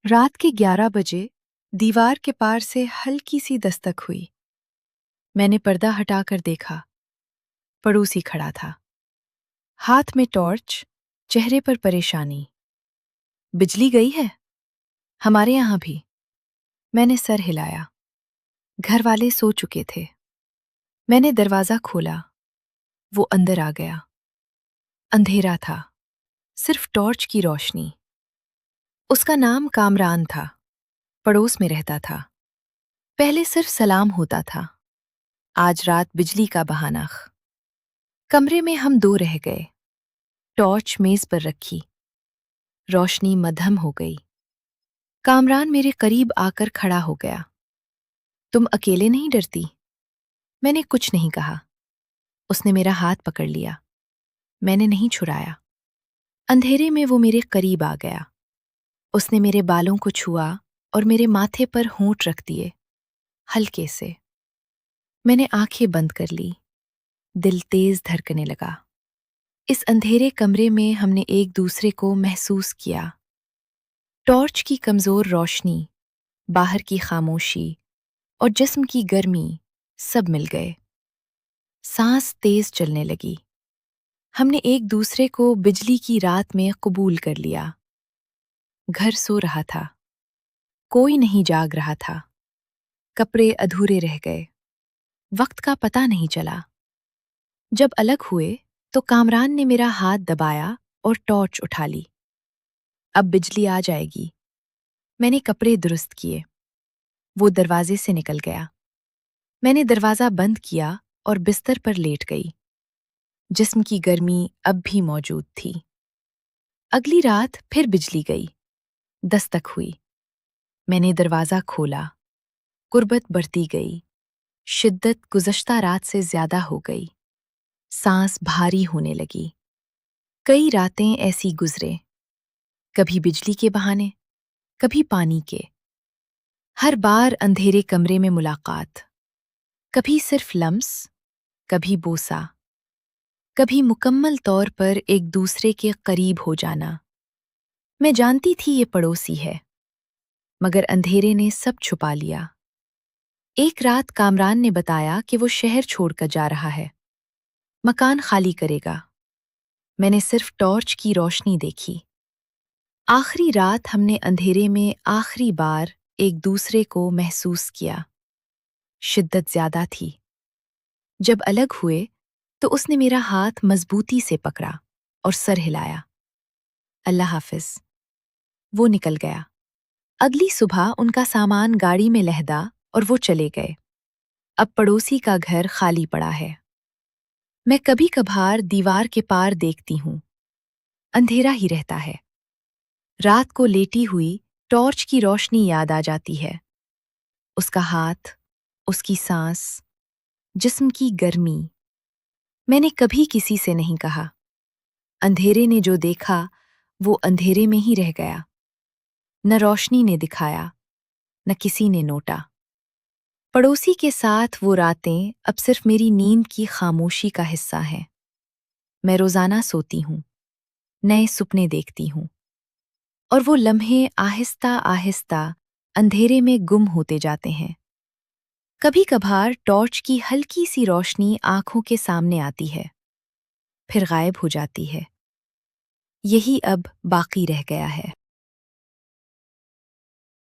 रात के 11 बजे दीवार के पार से हल्की सी दस्तक हुई। मैंने पर्दा हटाकर देखा। पड़ोसी खड़ा था, हाथ में टॉर्च, चेहरे पर परेशानी। बिजली गई है? हमारे यहाँ भी। मैंने सर हिलाया। घर वाले सो चुके थे। मैंने दरवाजा खोला। वो अंदर आ गया। अंधेरा था, सिर्फ टॉर्च की रोशनी। उसका नाम कामरान था, पड़ोस में रहता था। पहले सिर्फ सलाम होता था, आज रात बिजली का बहाना। कमरे में हम दो रह गए। टॉर्च मेज पर रखी, रोशनी मध्यम हो गई। कामरान मेरे करीब आकर खड़ा हो गया। तुम अकेले नहीं डरती? मैंने कुछ नहीं कहा। उसने मेरा हाथ पकड़ लिया। मैंने नहीं छुड़ाया। अंधेरे में वो मेरे करीब आ गया। उसने मेरे बालों को छुआ और मेरे माथे पर होंठ रख दिए, हल्के से। मैंने आंखें बंद कर ली। दिल तेज धड़कने लगा। इस अंधेरे कमरे में हमने एक दूसरे को महसूस किया। टॉर्च की कमजोर रोशनी, बाहर की खामोशी और जिस्म की गर्मी सब मिल गए। सांस तेज चलने लगी। हमने एक दूसरे को बिजली की रात में कबूल कर लिया। घर सो रहा था, कोई नहीं जाग रहा था। कपड़े अधूरे रह गए। वक्त का पता नहीं चला। जब अलग हुए तो कामरान ने मेरा हाथ दबाया और टॉर्च उठा ली। अब बिजली आ जाएगी। मैंने कपड़े दुरुस्त किए। वो दरवाजे से निकल गया। मैंने दरवाजा बंद किया और बिस्तर पर लेट गई। जिस्म की गर्मी अब भी मौजूद थी। अगली रात फिर बिजली गई। दस्तक हुई। मैंने दरवाजा खोला। गुर्बत बढ़ती गई। शिद्दत गुज़श्ता रात से ज्यादा हो गई। सांस भारी होने लगी। कई रातें ऐसी गुजरे, कभी बिजली के बहाने, कभी पानी के। हर बार अंधेरे कमरे में मुलाकात, कभी सिर्फ लम्स, कभी बोसा, कभी मुकम्मल तौर पर एक दूसरे के करीब हो जाना। मैं जानती थी ये पड़ोसी है, मगर अंधेरे ने सब छुपा लिया। एक रात कामरान ने बताया कि वो शहर छोड़कर जा रहा है, मकान खाली करेगा। मैंने सिर्फ टॉर्च की रोशनी देखी। आखिरी रात हमने अंधेरे में आखिरी बार एक दूसरे को महसूस किया। शिद्दत ज्यादा थी। जब अलग हुए तो उसने मेरा हाथ मजबूती से पकड़ा और सर हिलाया। अल्लाह हाफिज। वो निकल गया। अगली सुबह उनका सामान गाड़ी में लहदा और वो चले गए। अब पड़ोसी का घर खाली पड़ा है। मैं कभी कभार दीवार के पार देखती हूँ। अंधेरा ही रहता है। रात को लेटी हुई टॉर्च की रोशनी याद आ जाती है। उसका हाथ, उसकी सांस, जिस्म की गर्मी। मैंने कभी किसी से नहीं कहा। अंधेरे ने जो देखा वो अंधेरे में ही रह गया। न रोशनी ने दिखाया, न किसी ने नोटा। पड़ोसी के साथ वो रातें अब सिर्फ मेरी नींद की खामोशी का हिस्सा हैं। मैं रोजाना सोती हूँ, नए सुपने देखती हूँ, और वो लम्हे आहिस्ता आहिस्ता अंधेरे में गुम होते जाते हैं। कभी कभार टॉर्च की हल्की सी रोशनी आंखों के सामने आती है, फिर गायब हो जाती है। यही अब बाकी रह गया है।